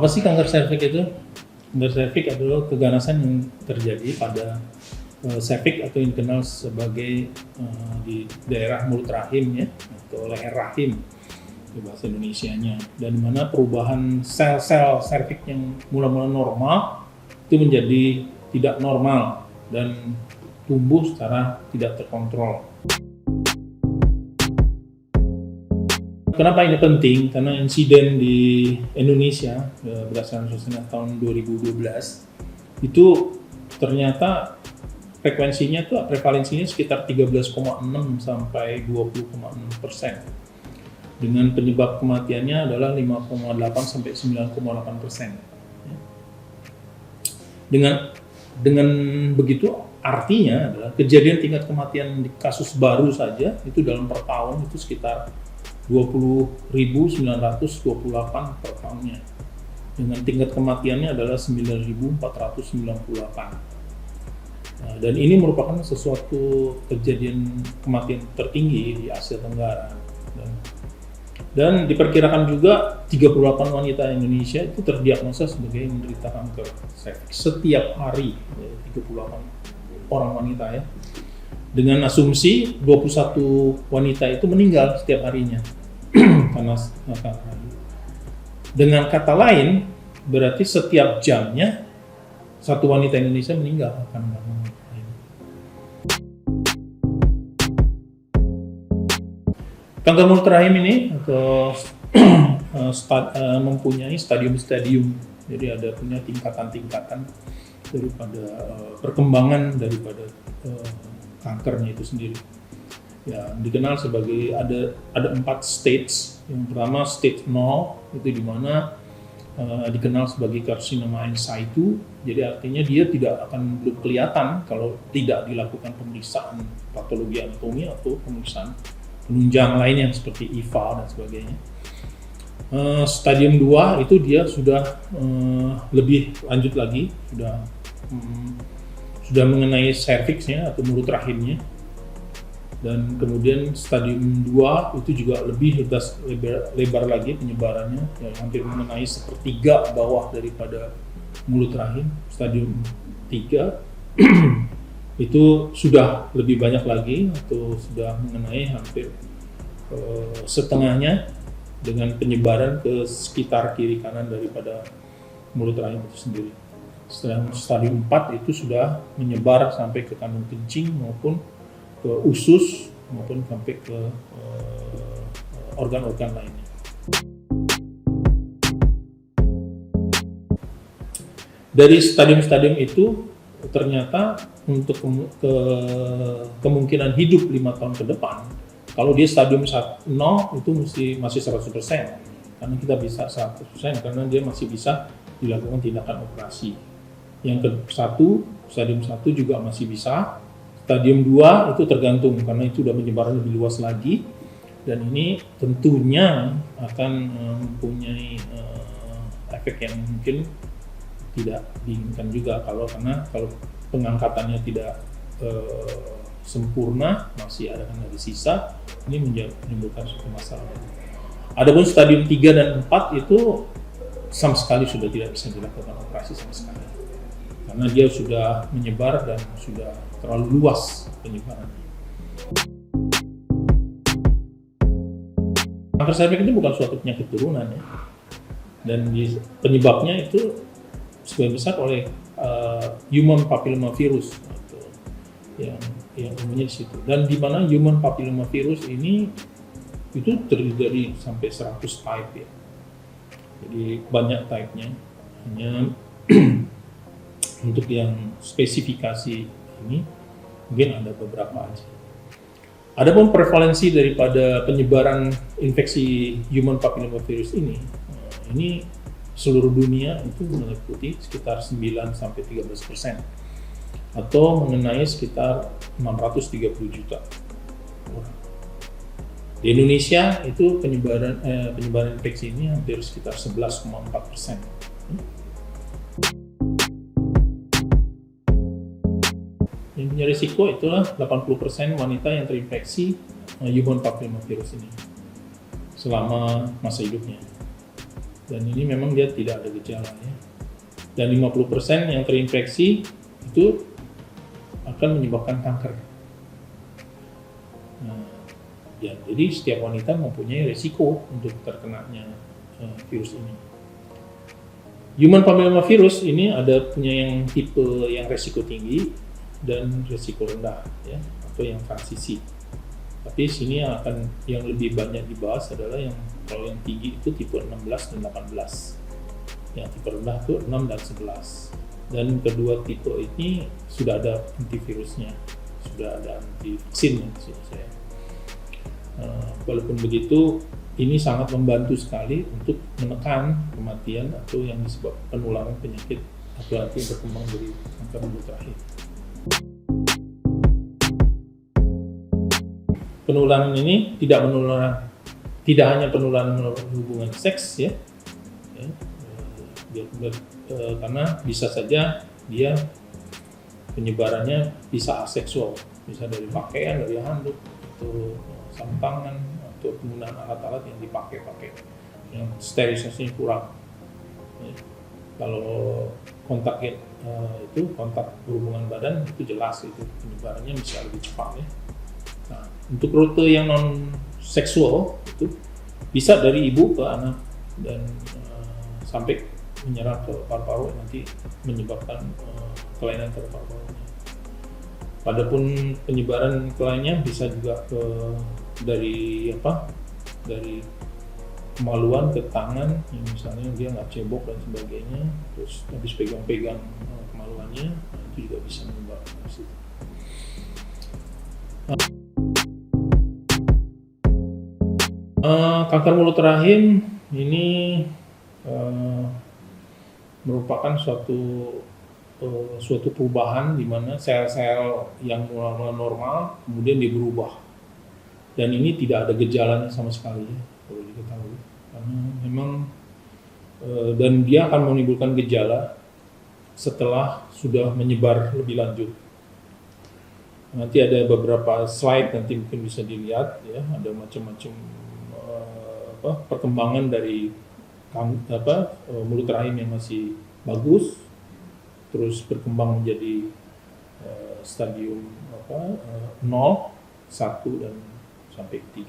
Apa sih kanker serviks itu? Kanker serviks adalah keganasan yang terjadi pada serviks atau yang dikenal sebagai di daerah mulut rahim ya, atau leher rahim di bahasa Indonesianya, dan mana perubahan sel-sel serviks yang mula-mula normal itu menjadi tidak normal dan tumbuh secara tidak terkontrol. Kenapa ini penting? Karena insiden di Indonesia berdasarkan survei tahun 2012 itu ternyata prevalensinya sekitar 13,6 sampai 20,6%. Dengan penyebab kematiannya adalah 5,8 sampai 9,8%. Dengan begitu artinya adalah kejadian tingkat kematian di kasus baru saja itu dalam per tahun itu sekitar 20.928 per tahunnya. Dengan tingkat kematiannya adalah 9.498. Nah, dan ini merupakan sesuatu kejadian kematian tertinggi di Asia Tenggara. Dan diperkirakan juga 38 wanita Indonesia itu terdiagnosa sebagai menderita kanker serviks setiap hari, 38 orang wanita ya. Dengan asumsi 21 wanita itu meninggal setiap harinya karena kanker. Dengan kata lain, berarti setiap jamnya satu wanita Indonesia meninggal karena kanker. Kanker mulut rahim ini atau mempunyai stadium-stadium, jadi ada punya tingkatan-tingkatan daripada perkembangan daripada kankernya itu sendiri. Ya, dikenal sebagai ada 4 stage. Yang pertama stage 0 itu di mana dikenal sebagai karsinoma in situ. Jadi artinya dia tidak akan belum kelihatan kalau tidak dilakukan pemeriksaan patologi anatomi atau pemeriksaan penunjang lainnya seperti IVA dan sebagainya. Stadium 2 itu dia sudah lebih lanjut lagi, sudah mengenai serviksnya atau mulut rahimnya. Dan kemudian stadium 2 itu juga lebih lebar lagi penyebarannya, yang hampir mengenai sepertiga bawah daripada mulut rahim. Stadium 3 itu sudah lebih banyak lagi atau sudah mengenai hampir setengahnya dengan penyebaran ke sekitar kiri kanan daripada mulut rahim itu sendiri. Stadium 4 itu sudah menyebar sampai ke kandung kencing maupun ke usus maupun sampai ke organ-organ lainnya. Dari stadium-stadium itu ternyata untuk kemungkinan hidup 5 tahun ke depan, kalau dia stadium 0 itu masih 100%, karena kita bisa 100% karena dia masih bisa dilakukan tindakan operasi. Yang ke-1, stadium 1 juga masih bisa. Stadium 2 itu tergantung karena itu sudah menyebar lebih luas lagi, dan ini tentunya akan mempunyai efek yang mungkin tidak diinginkan juga karena kalau pengangkatannya tidak sempurna, masih ada sisa, ini menimbulkan suatu masalah. Adapun stadium 3 dan 4 itu sama sekali sudah tidak bisa dilakukan operasi sama sekali, karena dia sudah menyebar dan sudah terlalu luas penyebarannya. Kanker serviks itu bukan suatu penyakit turunan ya, dan penyebabnya itu sebagian besar oleh human papillomavirus atau yang umumnya di situ. Dan di mana human papillomavirus ini itu terdiri dari sampai 100 type ya. Jadi banyak type-nya. Hanya untuk yang spesifikasi ini mungkin ada beberapa aja. Adapun prevalensi daripada penyebaran infeksi human papillomavirus ini seluruh dunia itu meliputi sekitar 9-13% atau mengenai sekitar 630 juta orang. Di Indonesia itu penyebaran infeksi ini hampir sekitar 11,4%. Yang punya risiko itulah 80% wanita yang terinfeksi human papillomavirus ini selama masa hidupnya. Dan ini memang dia tidak ada gejala ya. Dan 50% yang terinfeksi itu akan menyebabkan kanker. Nah, ya, jadi setiap wanita mempunyai risiko untuk terkenanya virus ini. Human papillomavirus ini ada punya yang tipe yang risiko tinggi dan risiko rendah ya, atau yang transisi. Tapi sini yang lebih banyak dibahas adalah yang kalau yang tinggi itu tipe 16 dan 18. Yang tipe rendah itu 6 dan 11. Dan kedua tipe ini sudah ada antivirusnya, sudah ada anti vaksinnya saya. Walaupun begitu, ini sangat membantu sekali untuk menekan kematian atau yang disebut penularan penyakit atau nanti berkembang dari kanker mulut rahim. Penularan ini tidak hanya penularan melalui hubungan seks ya, karena bisa saja dia penyebarannya bisa aseksual, bisa dari pakaian, dari handuk, atau sarung tangan, atau penggunaan alat-alat yang dipakai yang sterilisasinya kurang. Ya. Kalau kontak itu kontak berhubungan badan itu jelas itu penyebarannya bisa lebih cepat ya. Nah, untuk rute yang non seksual itu bisa dari ibu ke anak dan sampai menyerang ke paru-paru nanti menyebabkan kelainan pada paru-parunya. Padahal penyebaran lainnya bisa juga dari kemaluan ke tangan, yang misalnya dia nggak cebok dan sebagainya, terus habis pegang-pegang kemaluannya, itu juga bisa menyebabkan itu. Kanker mulut rahim ini merupakan suatu perubahan di mana sel-sel yang normal kemudian dia berubah, dan ini tidak ada gejalanya sama sekali ya, perlu diketahui karena memang dan dia akan menimbulkan gejala setelah sudah menyebar lebih lanjut. Nanti ada beberapa slide nanti mungkin bisa dilihat ya, ada macam-macam perkembangan dari mulut rahim yang masih bagus, terus berkembang menjadi stadium 0, 1 dan sampai 3.